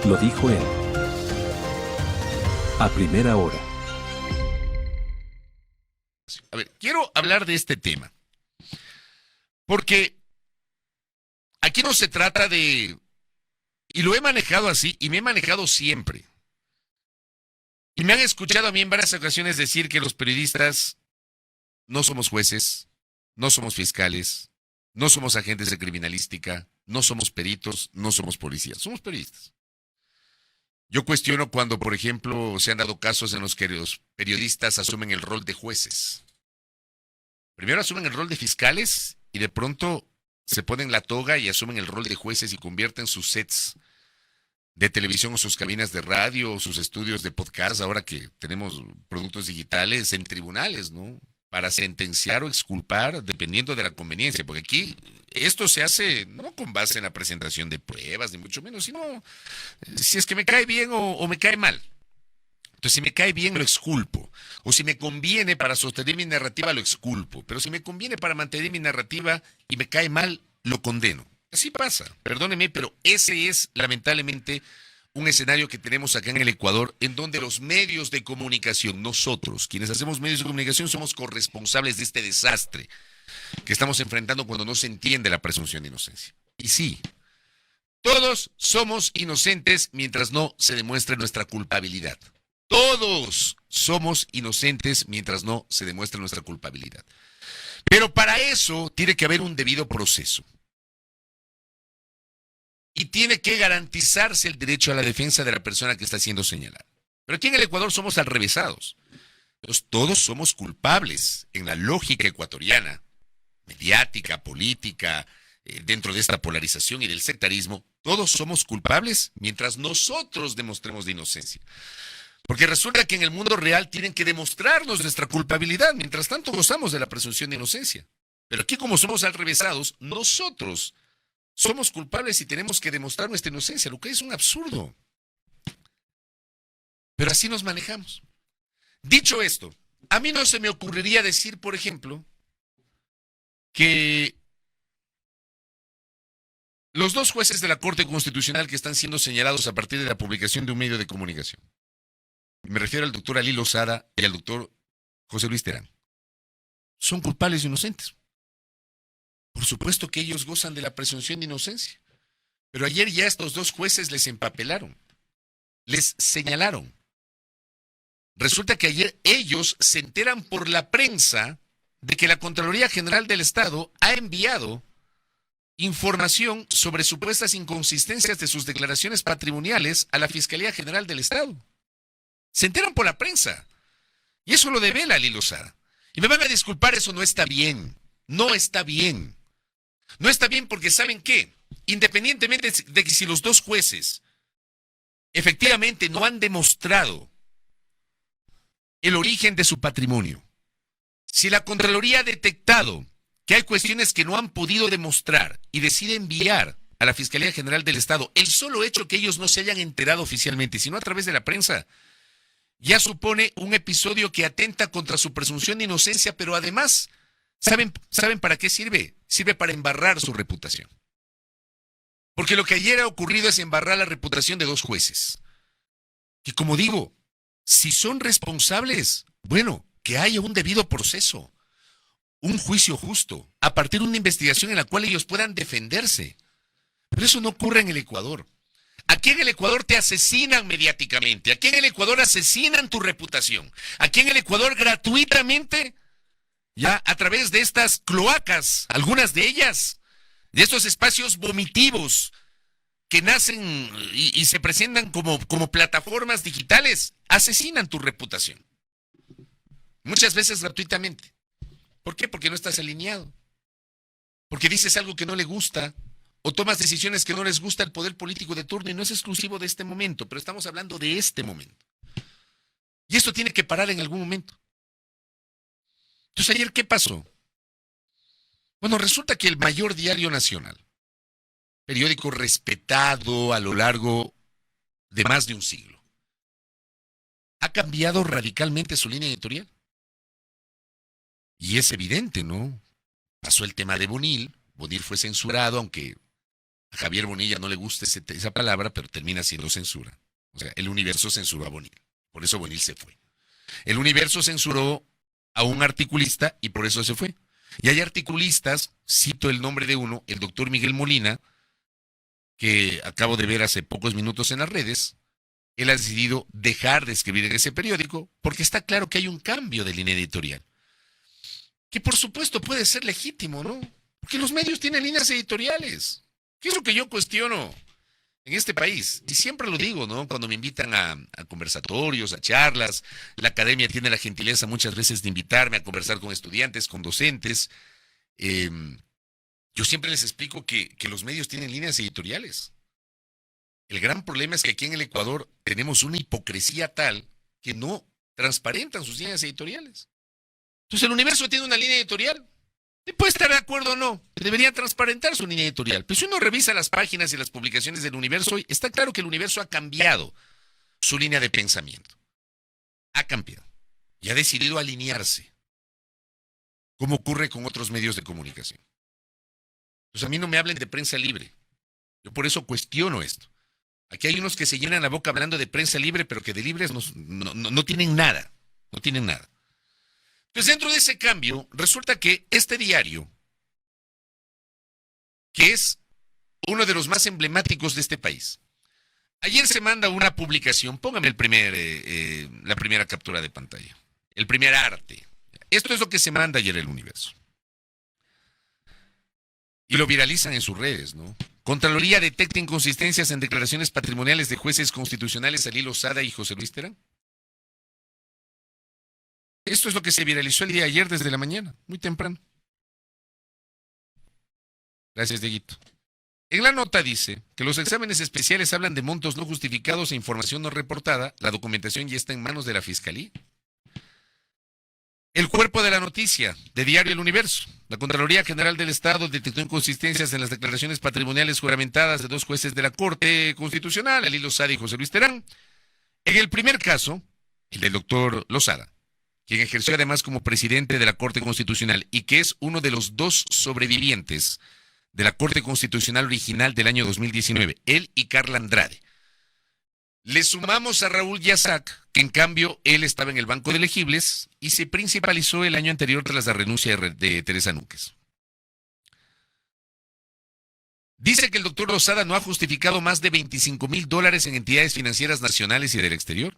Lo dijo él. A primera hora. A ver, quiero hablar de este tema. Porque aquí no se trata de... Y lo he manejado así, y me he manejado siempre. Y me han escuchado a mí en varias ocasiones decir que los periodistas no somos jueces, no somos fiscales, no somos agentes de criminalística, no somos peritos, no somos policías, somos periodistas. Yo cuestiono cuando, por ejemplo, se han dado casos en los que los periodistas asumen el rol de jueces. Primero asumen el rol de fiscales y de pronto se ponen la toga y asumen el rol de jueces y convierten sus sets de televisión o sus cabinas de radio o sus estudios de podcast, ahora que tenemos productos digitales, en tribunales, ¿no? Para sentenciar o exculpar dependiendo de la conveniencia, porque aquí esto se hace no con base en la presentación de pruebas, ni mucho menos, sino si es que me cae bien o me cae mal. Entonces, si me cae bien, lo exculpo. O si me conviene para sostener mi narrativa, lo exculpo. Pero si me conviene para mantener mi narrativa y me cae mal, lo condeno. Así pasa, perdóneme, pero ese es lamentablemente un escenario que tenemos acá en el Ecuador, en donde los medios de comunicación, nosotros, quienes hacemos medios de comunicación, somos corresponsables de este desastre que estamos enfrentando cuando no se entiende la presunción de inocencia. Y sí, todos somos inocentes mientras no se demuestre nuestra culpabilidad. Todos somos inocentes mientras no se demuestre nuestra culpabilidad. Pero para eso tiene que haber un debido proceso. Y tiene que garantizarse el derecho a la defensa de la persona que está siendo señalada. Pero aquí en el Ecuador somos alrevesados. Entonces, todos somos culpables en la lógica ecuatoriana, mediática, política, dentro de esta polarización y del sectarismo. Todos somos culpables mientras nosotros demostremos de inocencia. Porque resulta que en el mundo real tienen que demostrarnos nuestra culpabilidad. Mientras tanto gozamos de la presunción de inocencia. Pero aquí como somos alrevesados, nosotros somos culpables y tenemos que demostrar nuestra inocencia, lo que es un absurdo. Pero así nos manejamos. Dicho esto, a mí no se me ocurriría decir, por ejemplo, que los dos jueces de la Corte Constitucional que están siendo señalados a partir de la publicación de un medio de comunicación, me refiero al doctor Ali Lozada y al doctor José Luis Terán, son culpables e inocentes. Por supuesto que ellos gozan de la presunción de inocencia. Pero ayer ya estos dos jueces les empapelaron, les señalaron. Resulta que ayer ellos se enteran por la prensa de que la Contraloría General del Estado ha enviado información sobre supuestas inconsistencias de sus declaraciones patrimoniales a la Fiscalía General del Estado. Se enteran por la prensa. Y eso lo devela Ali Lozada. Y me van a disculpar, eso no está bien. No está bien. No está bien porque ¿saben qué? Independientemente de que si los dos jueces efectivamente no han demostrado el origen de su patrimonio, si la Contraloría ha detectado que hay cuestiones que no han podido demostrar y decide enviar a la Fiscalía General del Estado, el solo hecho que ellos no se hayan enterado oficialmente, sino a través de la prensa, ya supone un episodio que atenta contra su presunción de inocencia, pero además, ¿saben para qué sirve? Sirve para embarrar su reputación. Porque lo que ayer ha ocurrido es embarrar la reputación de dos jueces. Que como digo, si son responsables, bueno, que haya un debido proceso, un juicio justo, a partir de una investigación en la cual ellos puedan defenderse. Pero eso no ocurre en el Ecuador. Aquí en el Ecuador te asesinan mediáticamente. Aquí en el Ecuador asesinan tu reputación. Aquí en el Ecuador gratuitamente, ya a través de estas cloacas, algunas de ellas, de estos espacios vomitivos que nacen y se presentan como plataformas digitales, asesinan tu reputación. Muchas veces gratuitamente. ¿Por qué? Porque no estás alineado. Porque dices algo que no le gusta o tomas decisiones que no les gusta al poder político de turno y no es exclusivo de este momento, pero estamos hablando de este momento. Y esto tiene que parar en algún momento. Entonces, ayer, ¿qué pasó? Bueno, resulta que el mayor diario nacional, periódico respetado a lo largo de más de un siglo, ha cambiado radicalmente su línea editorial. Y es evidente, ¿no? Pasó el tema de Bonil. Bonil fue censurado, aunque A Javier Bonilla no le gusta esa palabra, pero termina siendo censura. O sea, el Universo censuró a Bonilla. Por eso Bonilla se fue. El Universo censuró a un articulista y por eso se fue. Y hay articulistas, cito el nombre de uno, el doctor Miguel Molina, que acabo de ver hace pocos minutos en las redes. Él ha decidido dejar de escribir en ese periódico porque está claro que hay un cambio de línea editorial. Que por supuesto puede ser legítimo, ¿no? Porque los medios tienen líneas editoriales. ¿Qué es lo que yo cuestiono en este país? Y siempre lo digo, ¿no? Cuando me invitan a conversatorios, a charlas, la academia tiene la gentileza muchas veces de invitarme a conversar con estudiantes, con docentes. Yo siempre les explico que los medios tienen líneas editoriales. El gran problema es que aquí en el Ecuador tenemos una hipocresía tal que no transparentan sus líneas editoriales. Entonces el Universo tiene una línea editorial. Puede estar de acuerdo o no, debería transparentar su línea editorial. Pero si uno revisa las páginas y las publicaciones del Universo, está claro que el Universo ha cambiado su línea de pensamiento. Ha cambiado y ha decidido alinearse, como ocurre con otros medios de comunicación. Pues a mí no me hablen de prensa libre. Yo por eso cuestiono esto. Aquí hay unos que se llenan la boca hablando de prensa libre, pero que de libres no tienen nada. No tienen nada. Entonces, dentro de ese cambio, resulta que este diario, que es uno de los más emblemáticos de este país, ayer se manda una publicación, póngame la primera captura de pantalla, el primer arte. Esto es lo que se manda ayer el Universo. Y lo viralizan en sus redes, ¿no? Contraloría detecta inconsistencias en declaraciones patrimoniales de jueces constitucionales Alí Lozada y José Luis Terán. Esto es lo que se viralizó el día de ayer desde la mañana, muy temprano. Gracias, Dieguito. En la nota dice que los exámenes especiales hablan de montos no justificados e información no reportada. La documentación ya está en manos de la Fiscalía. El cuerpo de la noticia, de Diario El Universo. La Contraloría General del Estado detectó inconsistencias en las declaraciones patrimoniales juramentadas de dos jueces de la Corte Constitucional, Alí Lozada y José Luis Terán. En el primer caso, el del doctor Lozada, quien ejerció además como presidente de la Corte Constitucional y que es uno de los dos sobrevivientes de la Corte Constitucional original del año 2019, él y Carla Andrade. Le sumamos a Raúl Yazac, que en cambio él estaba en el banco de elegibles y se principalizó el año anterior tras la renuncia de Teresa Núquez. Dice que el doctor Lozada no ha justificado más de $25,000 en entidades financieras nacionales y del exterior.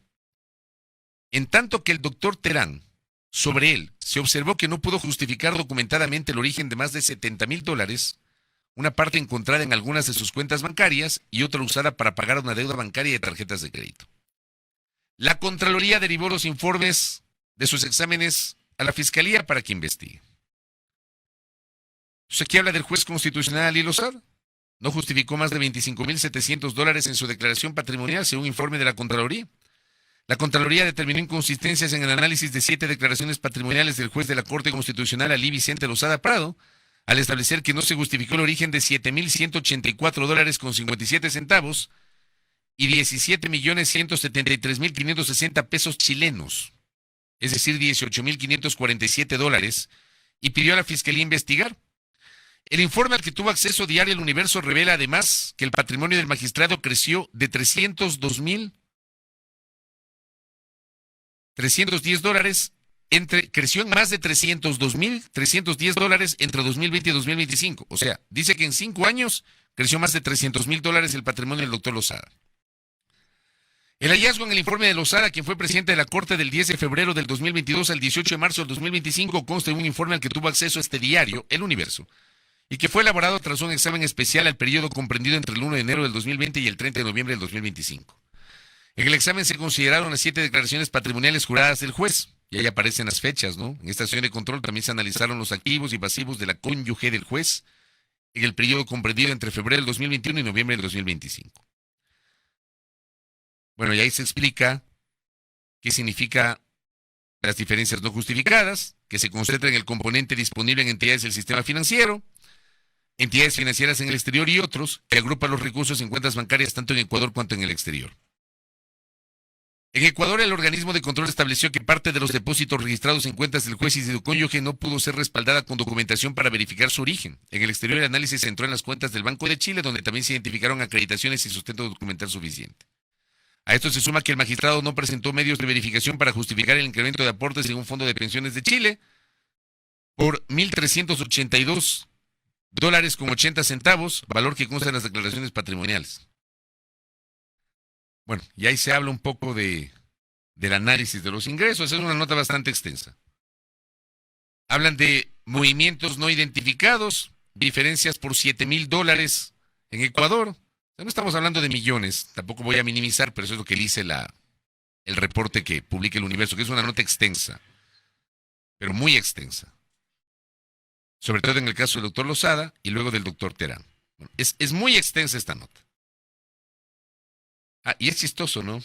En tanto que el doctor Terán, sobre él, se observó que no pudo justificar documentadamente el origen de más de $70,000, una parte encontrada en algunas de sus cuentas bancarias y otra usada para pagar una deuda bancaria de tarjetas de crédito. La Contraloría derivó los informes de sus exámenes a la Fiscalía para que investigue. Entonces aquí habla del juez constitucional Alí Lozada. No justificó más de $25,700 en su declaración patrimonial, según informe de la Contraloría. La Contraloría determinó inconsistencias en el análisis de 7 declaraciones patrimoniales del juez de la Corte Constitucional Alí Vicente Lozada Prado, al establecer que no se justificó el origen de $7,184,57 y 17,173,560 pesos chilenos, es decir, $18,547, y pidió a la Fiscalía investigar. El informe al que tuvo acceso Diario El Universo revela además que el patrimonio del magistrado creció de $310 creció en más de $310 entre 2020 y 2025. O sea, dice que en 5 años creció más de $300,000 el patrimonio del doctor Lozada. El hallazgo en el informe de Lozada, quien fue presidente de la Corte del 10 de febrero del 2022 al 18 de marzo del 2025, consta en un informe al que tuvo acceso este diario, El Universo, y que fue elaborado tras un examen especial al periodo comprendido entre el 1 de enero del 2020 y el 30 de noviembre del 2025. En el examen se consideraron las 7 declaraciones patrimoniales juradas del juez, y ahí aparecen las fechas, ¿no? En esta sesión de control también se analizaron los activos y pasivos de la cónyuge del juez en el periodo comprendido entre febrero del 2021 y noviembre del 2025. Bueno, y ahí se explica qué significa las diferencias no justificadas, que se concentra en el componente disponible en entidades del sistema financiero, entidades financieras en el exterior y otros, que agrupan los recursos en cuentas bancarias tanto en Ecuador cuanto en el exterior. En Ecuador, el organismo de control estableció que parte de los depósitos registrados en cuentas del juez y de su cónyuge no pudo ser respaldada con documentación para verificar su origen. En el exterior, el análisis se centró en las cuentas del Banco de Chile, donde también se identificaron acreditaciones y sustento documental suficiente. A esto se suma que el magistrado no presentó medios de verificación para justificar el incremento de aportes en un fondo de pensiones de Chile por $1,382.80, valor que consta en las declaraciones patrimoniales. Bueno, y ahí se habla un poco del análisis de los ingresos. Es una nota bastante extensa. Hablan de movimientos no identificados, diferencias por $7,000 en Ecuador. No estamos hablando de millones, tampoco voy a minimizar, pero eso es lo que dice el reporte que publica El Universo, que es una nota extensa, pero muy extensa. Sobre todo en el caso del doctor Lozada y luego del doctor Terán. Bueno, es muy extensa esta nota. Ah, y es chistoso, ¿no?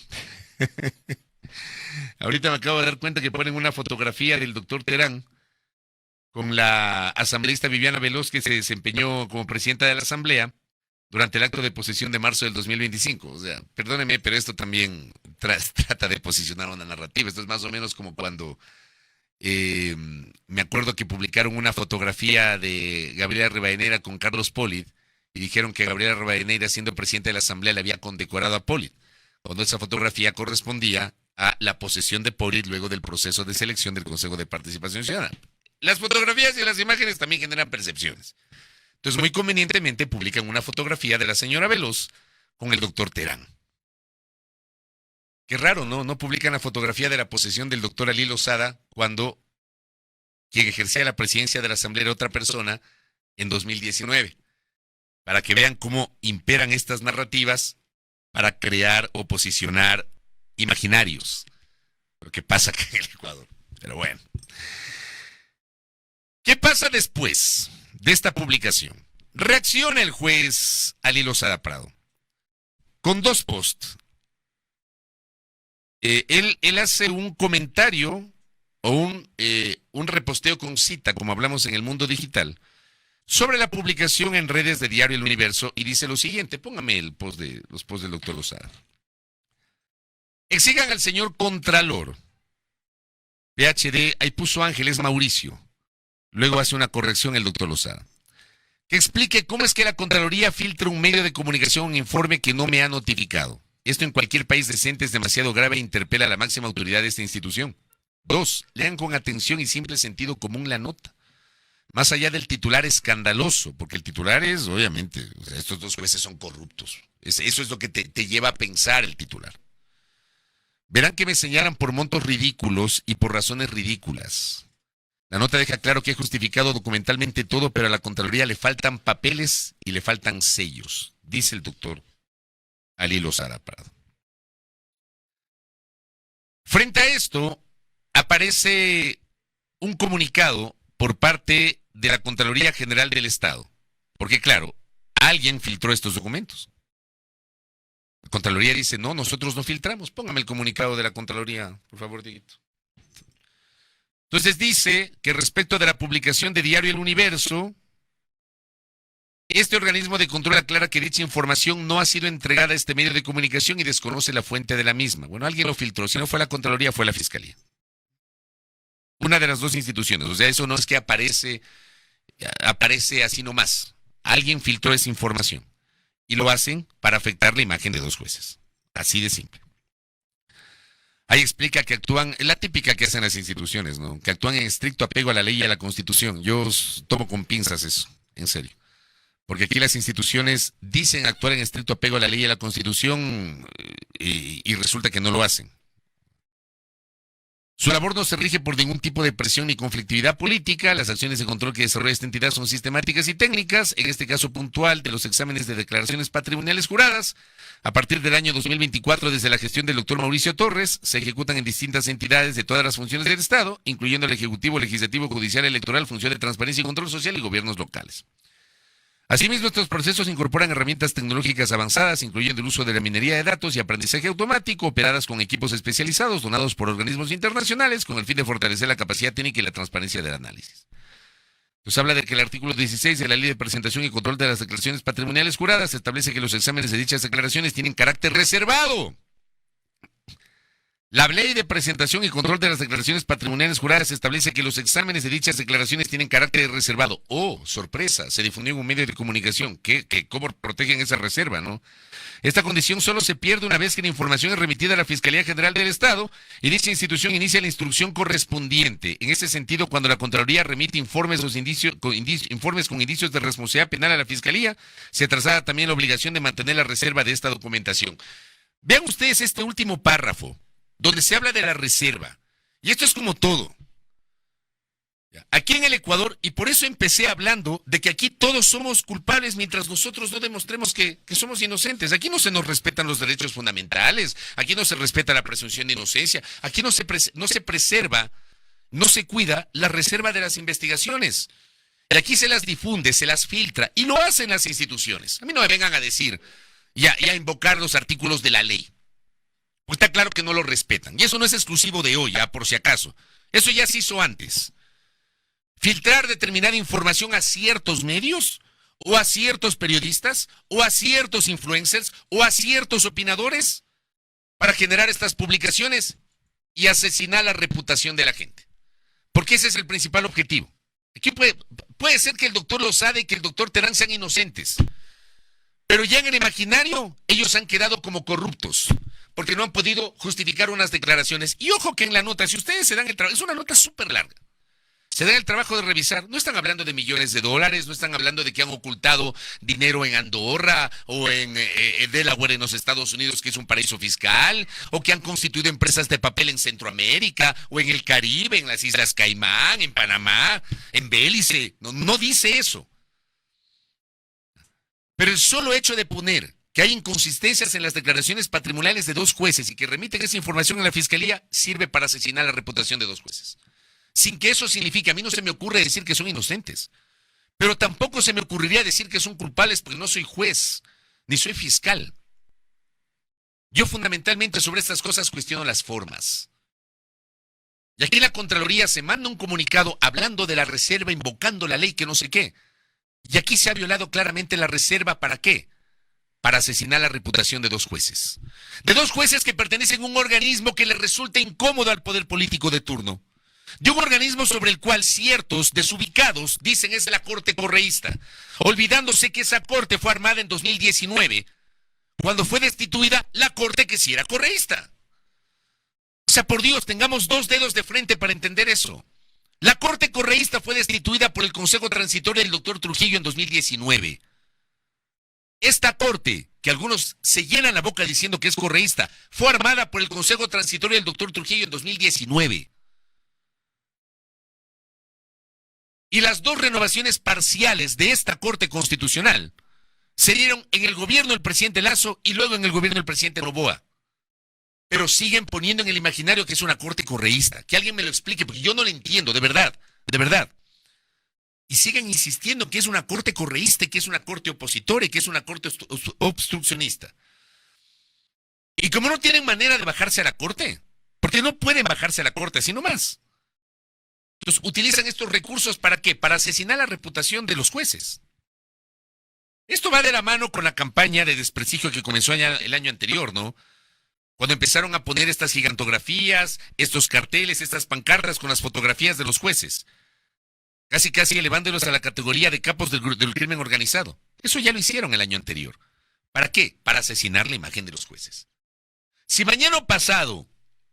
Ahorita me acabo de dar cuenta que ponen una fotografía del doctor Terán con la asambleísta Viviana Veloz, que se desempeñó como presidenta de la asamblea durante el acto de posesión de marzo del 2025. O sea, perdóneme, pero esto también trata de posicionar una narrativa. Esto es más o menos como cuando me acuerdo que publicaron una fotografía de Gabriela Rivadeneira con Carlos Polit y dijeron que Gabriela Rivadeneira, siendo presidente de la asamblea, le había condecorado a Polit, cuando esa fotografía correspondía a la posesión de Polit luego del proceso de selección del Consejo de Participación Ciudadana. Las fotografías y las imágenes también generan percepciones. Entonces, muy convenientemente publican una fotografía de la señora Veloz con el doctor Terán. Qué raro, ¿no? No publican la fotografía de la posesión del doctor Ali Lozada cuando quien ejercía la presidencia de la Asamblea era otra persona en 2019. Para que vean cómo imperan estas narrativas para crear o posicionar imaginarios. Lo que pasa acá en el Ecuador. Pero bueno. ¿Qué pasa después de esta publicación? Reacciona el juez Ali Lozada Prado con 2 posts. Él hace un comentario o un reposteo con cita, como hablamos en el mundo digital, sobre la publicación en redes de Diario El Universo y dice lo siguiente. Póngame los posts del doctor Lozada. Exigan al señor Contralor. PhD, ahí puso Ángeles Mauricio. Luego hace una corrección el doctor Lozada. Que explique cómo es que la Contraloría filtra un medio de comunicación un informe que no me ha notificado. Esto en cualquier país decente es demasiado grave e interpela a la máxima autoridad de esta institución. 2. Lean con atención y simple sentido común la nota. Más allá del titular escandaloso, porque el titular es, obviamente, o sea, estos 2 jueces son corruptos. Eso es lo que te lleva a pensar el titular. Verán que me señalan por montos ridículos y por razones ridículas. La nota deja claro que he justificado documentalmente todo, pero a la Contraloría le faltan papeles y le faltan sellos, dice el doctor Ali Lozada Prado. Frente a esto, aparece un comunicado por parte de la Contraloría General del Estado, porque claro, alguien filtró estos documentos. La Contraloría dice, no, nosotros no filtramos. Póngame el comunicado de la Contraloría, por favor, Dieguito. Entonces dice que respecto de la publicación de Diario El Universo, este organismo de control aclara que dicha información no ha sido entregada a este medio de comunicación y desconoce la fuente de la misma. Bueno, alguien lo filtró. Si no fue la Contraloría, fue la Fiscalía. Una de las 2 instituciones. O sea, eso no es que aparece así nomás. Alguien filtró esa información. Y lo hacen para afectar la imagen de 2 jueces. Así de simple. Ahí explica que actúan, la típica que hacen las instituciones, ¿no? Que actúan en estricto apego a la ley y a la Constitución. Yo tomo con pinzas eso, en serio. Porque aquí las instituciones dicen actuar en estricto apego a la ley y a la Constitución y resulta que no lo hacen. Su labor no se rige por ningún tipo de presión ni conflictividad política. Las acciones de control que desarrolla esta entidad son sistemáticas y técnicas. En este caso puntual de los exámenes de declaraciones patrimoniales juradas, a partir del año 2024, desde la gestión del doctor Mauricio Torres, se ejecutan en distintas entidades de todas las funciones del Estado, incluyendo el Ejecutivo, Legislativo, Judicial, Electoral, Función de Transparencia y Control Social y gobiernos locales. Asimismo, estos procesos incorporan herramientas tecnológicas avanzadas, incluyendo el uso de la minería de datos y aprendizaje automático, operadas con equipos especializados donados por organismos internacionales, con el fin de fortalecer la capacidad técnica y la transparencia del análisis. Nos habla de que el artículo 16 de la Ley de Presentación y Control de las Declaraciones Patrimoniales Juradas establece que los exámenes de dichas declaraciones tienen carácter reservado. La ley de presentación y control de las declaraciones patrimoniales juradas establece que los exámenes de dichas declaraciones tienen carácter reservado. Oh, sorpresa, se difundió en un medio de comunicación. ¿Cómo protegen esa reserva, no? Esta condición solo se pierde una vez que la información es remitida a la Fiscalía General del Estado y dicha institución inicia la instrucción correspondiente. En ese sentido, cuando la Contraloría remite informes con indicios de responsabilidad penal a la Fiscalía, se traslada también la obligación de mantener la reserva de esta documentación. Vean ustedes este último párrafo, donde se habla de la reserva. Y esto es como todo. Aquí en el Ecuador, y por eso empecé hablando de que aquí todos somos culpables mientras nosotros no demostremos que somos inocentes. Aquí no se nos respetan los derechos fundamentales, aquí no se respeta la presunción de inocencia, aquí no se preserva, no se cuida la reserva de las investigaciones. Y aquí se las difunde, se las filtra, y lo hacen las instituciones. A mí no me vengan a decir y a invocar los artículos de la ley. Pues está claro que no lo respetan. Y eso no es exclusivo de hoy, por si acaso. Eso ya se hizo antes. Filtrar determinada información a ciertos medios, o a ciertos periodistas, o a ciertos influencers, o a ciertos opinadores, para generar estas publicaciones y asesinar la reputación de la gente. Porque ese es el principal objetivo. Aquí puede ser que el doctor Lozada y que el doctor Terán sean inocentes. Pero ya en el imaginario, ellos han quedado como corruptos, porque no han podido justificar unas declaraciones. Y ojo que en la nota, si ustedes se dan el trabajo, es una nota súper larga, se dan el trabajo de revisar, no están hablando de millones de dólares, no están hablando de que han ocultado dinero en Andorra o en Delaware en los Estados Unidos, que es un paraíso fiscal, o que han constituido empresas de papel en Centroamérica, o en el Caribe, en las Islas Caimán, en Panamá, en Belice. No dice eso. Pero el solo hecho de poner que hay inconsistencias en las declaraciones patrimoniales de dos jueces y que remiten esa información a la Fiscalía sirve para asesinar la reputación de dos jueces. Sin que eso signifique, a mí no se me ocurre decir que son inocentes, pero tampoco se me ocurriría decir que son culpables porque no soy juez, ni soy fiscal. Yo fundamentalmente sobre estas cosas cuestiono las formas. Y aquí la Contraloría se manda un comunicado hablando de la reserva, invocando la ley que no sé qué. Y aquí se ha violado claramente la reserva, ¿para qué? Para asesinar la reputación de dos jueces. De dos jueces que pertenecen a un organismo que les resulta incómodo al poder político de turno. De un organismo sobre el cual ciertos desubicados dicen es la Corte Correísta, olvidándose que esa Corte fue armada en 2019, cuando fue destituida la Corte que sí era correísta. O sea, por Dios, tengamos dos dedos de frente para entender eso. La Corte Correísta fue destituida por el Consejo Transitorio del doctor Trujillo en 2019. Esta Corte, que algunos se llenan la boca diciendo que es correísta, fue armada por el Consejo Transitorio del doctor Trujillo en 2019. Y las dos renovaciones parciales de esta Corte Constitucional se dieron en el gobierno del presidente Lasso y luego en el gobierno del presidente Noboa. Pero siguen poniendo en el imaginario que es una corte correísta. Que alguien me lo explique, porque yo no lo entiendo, de verdad, de verdad. Y siguen insistiendo que es una corte correísta, que es una corte opositora y que es una corte obstruccionista. Y como no tienen manera de bajarse a la corte, porque no pueden bajarse a la corte así nomás. Entonces utilizan estos recursos ¿para qué? Para asesinar la reputación de los jueces. Esto va de la mano con la campaña de desprestigio que comenzó el año anterior, ¿no? Cuando empezaron a poner estas gigantografías, estos carteles, estas pancartas con las fotografías de los jueces. Casi elevándolos a la categoría de capos del crimen organizado. Eso ya lo hicieron el año anterior. ¿Para qué? Para asesinar la imagen de los jueces. Si mañana o pasado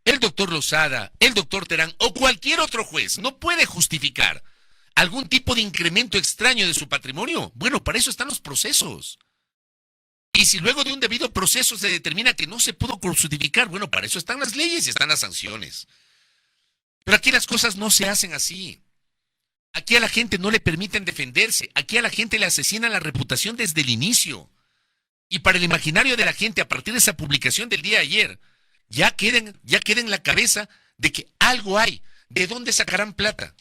el doctor Lozada, el doctor Terán o cualquier otro juez no puede justificar algún tipo de incremento extraño de su patrimonio, bueno, para eso están los procesos. Y si luego de un debido proceso se determina que no se pudo justificar, bueno, para eso están las leyes y están las sanciones. Pero aquí las cosas no se hacen así. Aquí a la gente no le permiten defenderse. Aquí a la gente le asesinan la reputación desde el inicio. Y para el imaginario de la gente, a partir de esa publicación del día de ayer, ya queda en la cabeza de que algo hay. ¿De dónde sacarán plata?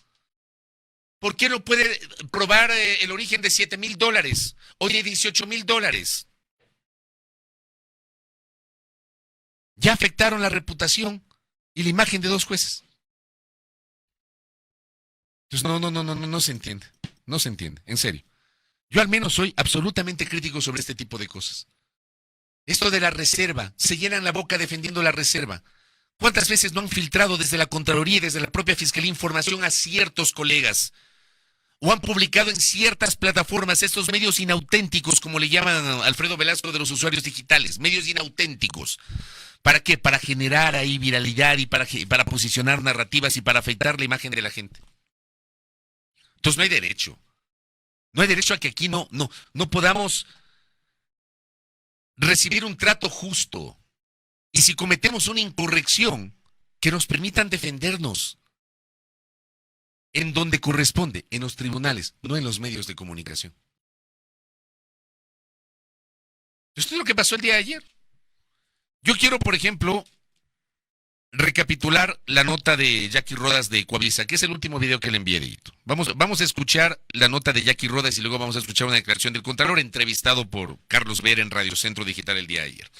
¿Por qué no puede probar el origen de $7,000 o de $18,000? Ya afectaron la reputación y la imagen de dos jueces. Entonces no se entiende. No se entiende, en serio. Yo al menos soy absolutamente crítico sobre este tipo de cosas. Esto de la reserva, se llenan la boca defendiendo la reserva, ¿Cuántas veces no han filtrado desde la Contraloría y desde la propia Fiscalía información a ciertos colegas? O han publicado en ciertas plataformas estos medios inauténticos, como le llaman a Alfredo Velasco de los usuarios digitales, medios inauténticos. ¿Para qué? Para generar ahí viralidad y para posicionar narrativas y para afectar la imagen de la gente. Entonces no hay derecho. No hay derecho a que aquí no podamos recibir un trato justo. Y si cometemos una incorrección, que nos permitan defendernos en donde corresponde, en los tribunales, no en los medios de comunicación. Esto es lo que pasó el día de ayer. Yo quiero, por ejemplo, recapitular la nota de Jackie Rodas de Coavisa, que es el último video que le envié, Dieguito. Vamos a escuchar la nota de Jackie Rodas y luego vamos a escuchar una declaración del Contralor entrevistado por Carlos Vera en Radio Centro Digital el día de ayer.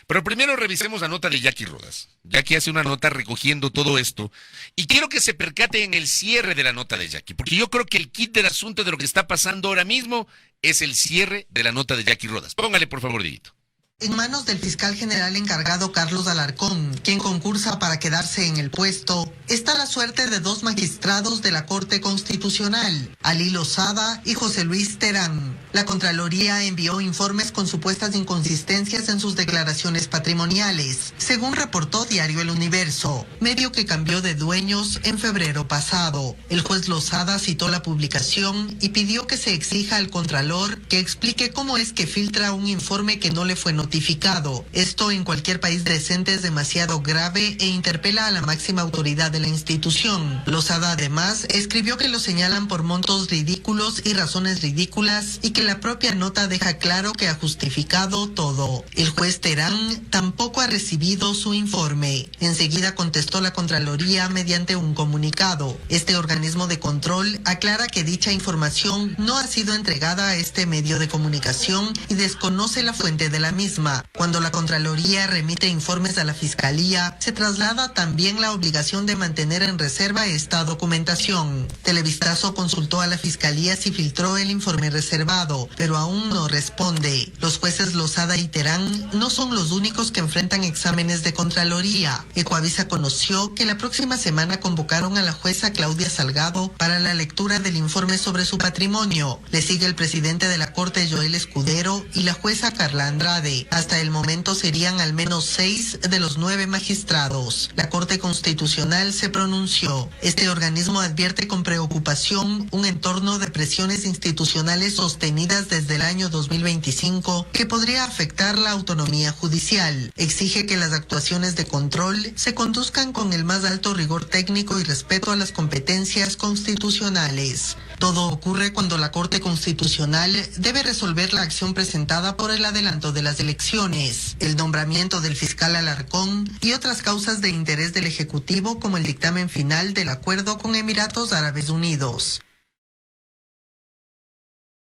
Pero primero revisemos la nota de Jackie Rodas. Jackie hace una nota recogiendo todo esto y quiero que se percate en el cierre de la nota de Jackie, porque yo creo que el kit del asunto de lo que está pasando ahora mismo es el cierre de la nota de Jackie Rodas. Póngale, por favor, Dieguito. En manos del fiscal general encargado Carlos Alarcón, quien concursa para quedarse en el puesto, está la suerte de dos magistrados de la Corte Constitucional, Ali Lozada y José Luis Terán. La Contraloría envió informes con supuestas inconsistencias en sus declaraciones patrimoniales, según reportó Diario El Universo, medio que cambió de dueños en febrero pasado. El juez Lozada citó la publicación y pidió que se exija al Contralor que explique cómo es que filtra un informe que no le fue notificado. Esto en cualquier país decente es demasiado grave e interpela a la máxima autoridad de la institución. Lozada además escribió que lo señalan por montos ridículos y razones ridículas y que la propia nota deja claro que ha justificado todo. El juez Terán tampoco ha recibido su informe. Enseguida contestó la Contraloría mediante un comunicado. Este organismo de control aclara que dicha información no ha sido entregada a este medio de comunicación y desconoce la fuente de la misma. Cuando la Contraloría remite informes a la Fiscalía, se traslada también la obligación de mantener en reserva esta documentación. Televistazo consultó a la Fiscalía si filtró el informe reservado, pero aún no responde. Los jueces Lozada y Terán no son los únicos que enfrentan exámenes de Contraloría. Ecoavisa conoció que la próxima semana convocaron a la jueza Claudia Salgado para la lectura del informe sobre su patrimonio. Le sigue el presidente de la Corte, Joel Escudero, y la jueza Carla Andrade. Hasta el momento serían al menos 6 de los 9 magistrados. La Corte Constitucional se pronunció. Este organismo advierte con preocupación un entorno de presiones institucionales sostenidas desde el año 2025 que podría afectar la autonomía judicial. Exige que las actuaciones de control se conduzcan con el más alto rigor técnico y respeto a las competencias constitucionales. Todo ocurre cuando la Corte Constitucional debe resolver la acción presentada por el adelanto de las elecciones, el nombramiento del fiscal Alarcón y otras causas de interés del Ejecutivo como el dictamen final del acuerdo con Emiratos Árabes Unidos.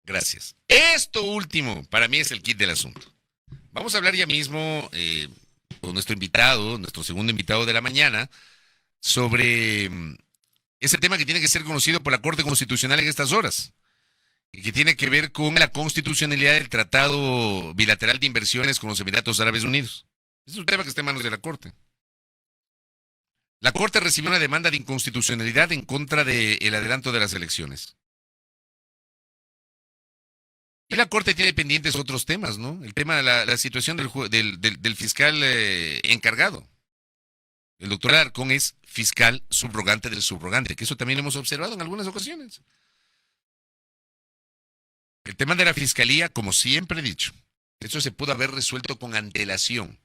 Gracias. Esto último para mí es el kit del asunto. Vamos a hablar ya mismo con nuestro invitado, nuestro segundo invitado de la mañana, sobre ese tema que tiene que ser conocido por la Corte Constitucional en estas horas y que tiene que ver con la constitucionalidad del Tratado Bilateral de Inversiones con los Emiratos Árabes Unidos. Es un tema que está en manos de la Corte. La Corte recibió una demanda de inconstitucionalidad en contra del adelanto de las elecciones. Y la Corte tiene pendientes otros temas, ¿no? El tema de la situación del fiscal encargado. El doctor Alarcón es fiscal subrogante del subrogante, que eso también lo hemos observado en algunas ocasiones. El tema de la fiscalía, como siempre he dicho, eso se pudo haber resuelto con antelación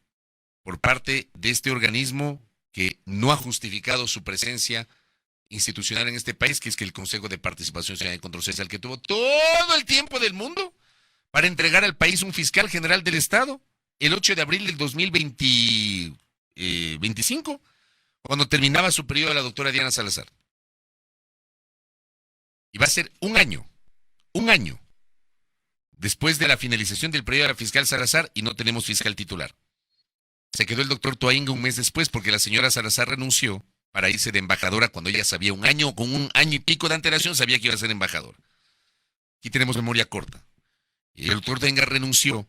por parte de este organismo que no ha justificado su presencia institucional en este país, que es que el Consejo de Participación Ciudadana y Control Social, que tuvo todo el tiempo del mundo para entregar al país un fiscal general del Estado el 8 de abril del 2025, cuando terminaba su periodo la doctora Diana Salazar. Y va a ser un año después de la finalización del periodo de la fiscal Salazar y no tenemos fiscal titular. Se quedó el doctor Toainga un mes después porque la señora Salazar renunció para irse de embajadora cuando ella sabía con un año y pico de antelación, sabía que iba a ser embajadora. Aquí tenemos memoria corta. Y el doctor Toainga renunció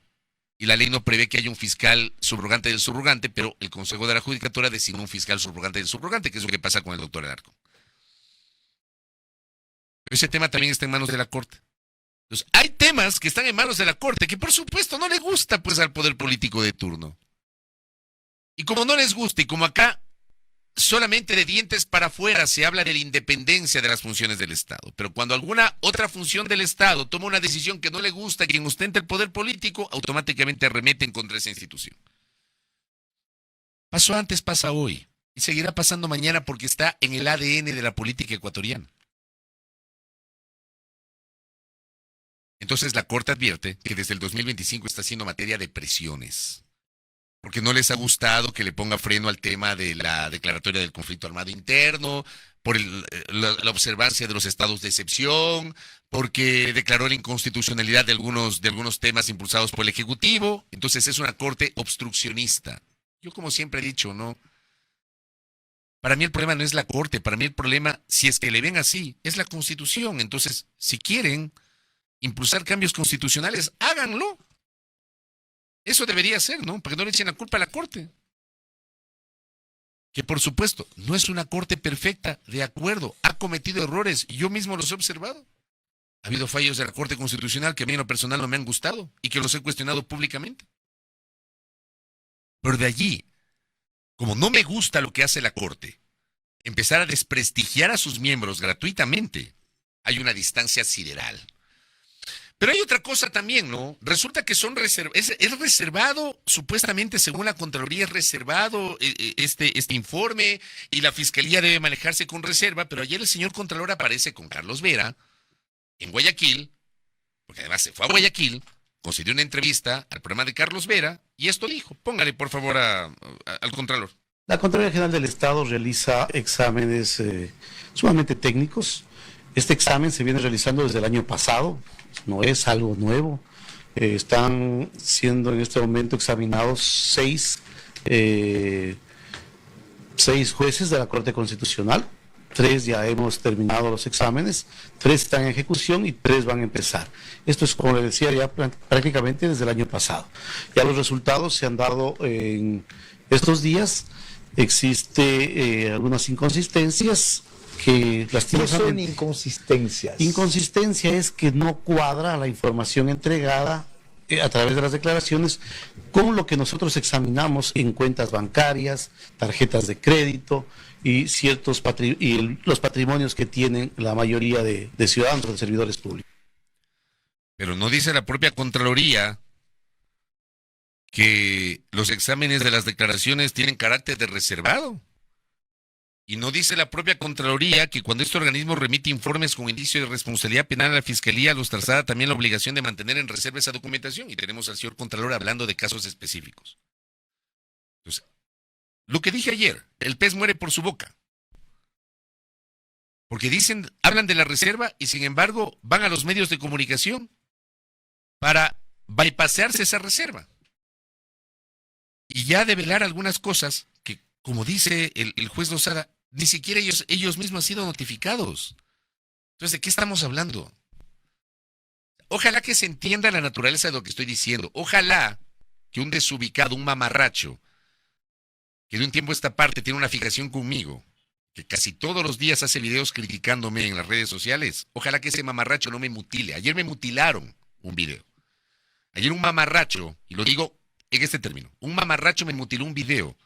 y la ley no prevé que haya un fiscal subrogante del subrogante, pero el Consejo de la Judicatura designó un fiscal subrogante del subrogante, que es lo que pasa con el doctor Alarcón. Pero ese tema también está en manos de la Corte. Entonces, hay temas que están en manos de la Corte que por supuesto no le gusta pues al poder político de turno. Y como no les gusta y como acá solamente de dientes para afuera se habla de la independencia de las funciones del Estado, pero cuando alguna otra función del Estado toma una decisión que no le gusta a quien ostenta el poder político, automáticamente arremeten contra esa institución. Pasó antes, pasa hoy, y seguirá pasando mañana porque está en el ADN de la política ecuatoriana. Entonces la Corte advierte que desde el 2025 está haciendo materia de presiones, porque no les ha gustado que le ponga freno al tema de la declaratoria del conflicto armado interno, por la observancia de los estados de excepción, porque declaró la inconstitucionalidad de algunos temas impulsados por el Ejecutivo. Entonces es una Corte obstruccionista. Yo como siempre he dicho, ¿no? Para mí el problema no es la Corte, para mí el problema, si es que le ven así, es la Constitución. Entonces, si quieren impulsar cambios constitucionales, háganlo. Eso debería ser, ¿no? Para que no le echen la culpa a la Corte. Que por supuesto, no es una Corte perfecta, de acuerdo, ha cometido errores, y yo mismo los he observado. Ha habido fallos de la Corte Constitucional que a mí en lo personal no me han gustado y que los he cuestionado públicamente. Pero de allí, como no me gusta lo que hace la Corte, empezar a desprestigiar a sus miembros gratuitamente, hay una distancia sideral. Pero hay otra cosa también, ¿no? Resulta que es reservado, supuestamente según la Contraloría es reservado este informe y la Fiscalía debe manejarse con reserva, pero ayer el señor Contralor aparece con Carlos Vera en Guayaquil, porque además se fue a Guayaquil, concedió una entrevista al programa de Carlos Vera y esto dijo. Póngale por favor al Contralor. La Contraloría General del Estado realiza exámenes sumamente técnicos. Este examen se viene realizando desde el año pasado. No es algo nuevo. Están siendo en este momento examinados seis jueces de la Corte Constitucional. 3 ya hemos terminado los exámenes, 3 están en ejecución y 3 van a empezar. Esto es, como les decía, ya prácticamente desde el año pasado. Ya los resultados se han dado en estos días. Existe algunas inconsistencias que lastimosamente... ¿Qué son inconsistencias? Inconsistencia es que no cuadra la información entregada a través de las declaraciones con lo que nosotros examinamos en cuentas bancarias, tarjetas de crédito y los patrimonios que tienen la mayoría de ciudadanos o de servidores públicos. Pero no dice la propia Contraloría que los exámenes de las declaraciones tienen carácter de reservado. Y no dice la propia Contraloría que cuando este organismo remite informes con indicio de responsabilidad penal a la Fiscalía, los traslada también la obligación de mantener en reserva esa documentación. Y tenemos al señor Contralor hablando de casos específicos. Entonces, lo que dije ayer, el pez muere por su boca. Porque hablan de la reserva y sin embargo van a los medios de comunicación para bypasearse esa reserva. Y ya develar algunas cosas que, como dice el juez Lozada, ni siquiera ellos mismos han sido notificados. Entonces, ¿de qué estamos hablando? Ojalá que se entienda la naturaleza de lo que estoy diciendo. Ojalá que un desubicado, un mamarracho, que de un tiempo a esta parte tiene una fijación conmigo, que casi todos los días hace videos criticándome en las redes sociales, ojalá que ese mamarracho no me mutile. Ayer me mutilaron un video. Ayer un mamarracho, y lo digo en este término, un mamarracho me mutiló un video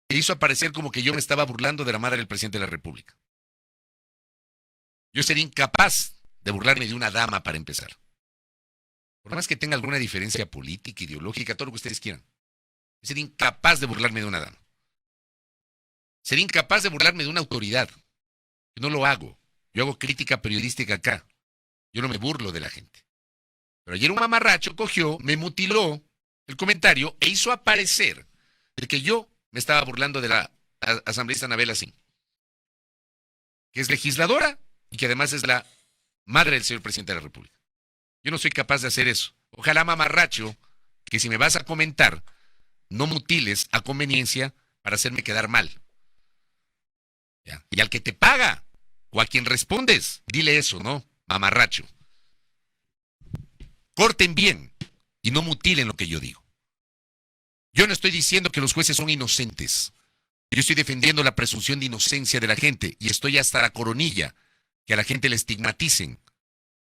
que hizo aparecer como que yo me estaba burlando de la madre del presidente de la República. Yo sería incapaz de burlarme de una dama para empezar. Por más que tenga alguna diferencia política, ideológica, todo lo que ustedes quieran. Yo sería incapaz de burlarme de una dama. Sería incapaz de burlarme de una autoridad. Yo no lo hago. Yo hago crítica periodística acá. Yo no me burlo de la gente. Pero ayer un mamarracho cogió, me mutiló el comentario e hizo aparecer de que yo me estaba burlando de la asambleísta Anabel Asín, que es legisladora y que además es la madre del señor presidente de la República. Yo no soy capaz de hacer eso. Ojalá, mamarracho, que si me vas a comentar, no mutiles a conveniencia para hacerme quedar mal. ¿Ya? Y al que te paga o a quien respondes, dile eso, ¿no? Mamarracho. Corten bien y no mutilen lo que yo digo. Yo no estoy diciendo que los jueces son inocentes. Yo estoy defendiendo la presunción de inocencia de la gente y estoy hasta la coronilla que a la gente le estigmaticen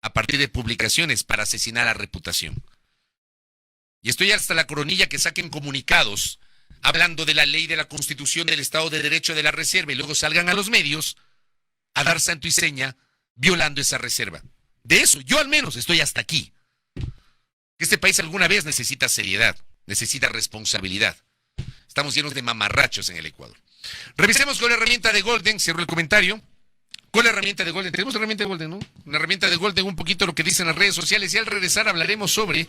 a partir de publicaciones para asesinar la reputación. Y estoy hasta la coronilla que saquen comunicados hablando de la ley, de la Constitución, del Estado de Derecho, de la reserva y luego salgan a los medios a dar santo y seña violando esa reserva. De eso, yo al menos estoy hasta aquí. Este país alguna vez necesita seriedad, necesita responsabilidad. Estamos llenos de mamarrachos en el Ecuador. Revisemos con la herramienta de Golden, cierro el comentario. Con la herramienta de Golden, tenemos la herramienta de Golden, ¿no? La herramienta de Golden, un poquito lo que dicen las redes sociales, y al regresar hablaremos sobre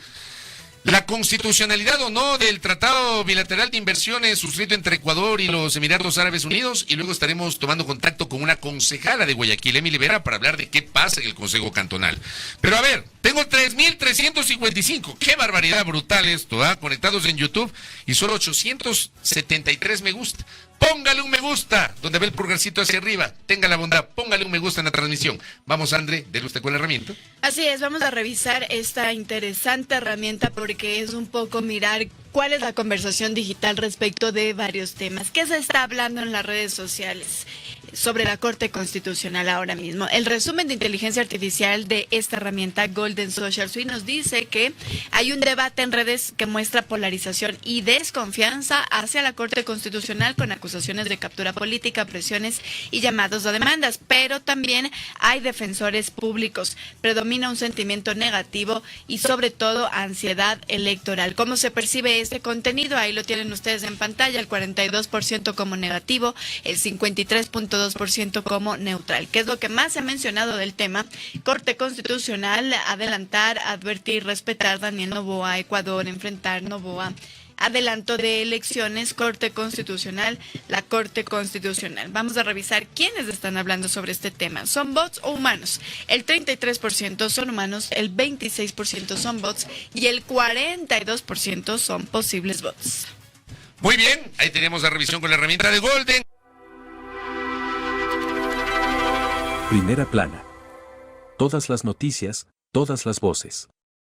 la constitucionalidad o no del Tratado Bilateral de Inversiones suscrito entre Ecuador y los Emiratos Árabes Unidos, y luego estaremos tomando contacto con una concejala de Guayaquil, Emily Vera, para hablar de qué pasa en el Consejo Cantonal. Pero a ver, tengo 3.355, qué barbaridad brutal esto, ¿ah? Conectados en YouTube y solo 873 me gusta. Póngale un me gusta, donde ve el pulgarcito hacia arriba, tenga la bondad, póngale un me gusta en la transmisión. Vamos, André, dele usted con la herramienta. Así es, vamos a revisar esta interesante herramienta porque es un poco mirar cuál es la conversación digital respecto de varios temas. ¿Qué se está hablando en las redes sociales sobre la Corte Constitucional ahora mismo? El resumen de inteligencia artificial de esta herramienta Golden Social Suite nos dice que hay un debate en redes que muestra polarización y desconfianza hacia la Corte Constitucional con acusaciones de captura política, presiones y llamados a demandas, pero también hay defensores públicos. Predomina un sentimiento negativo y sobre todo ansiedad electoral. ¿Cómo se percibe este contenido? Ahí lo tienen ustedes en pantalla, el 42% como negativo, el 53.2% como neutral. ¿Qué es lo que más se ha mencionado del tema? Corte Constitucional, adelantar, advertir, respetar, Daniel Noboa, Ecuador, enfrentar Noboa. Adelanto de elecciones, Corte Constitucional, la Corte Constitucional. Vamos a revisar quiénes están hablando sobre este tema. ¿Son bots o humanos? El 33% son humanos, el 26% son bots y el 42% son posibles bots. Muy bien, ahí tenemos la revisión con la herramienta de Golden. Primera plana. Todas las noticias, todas las voces.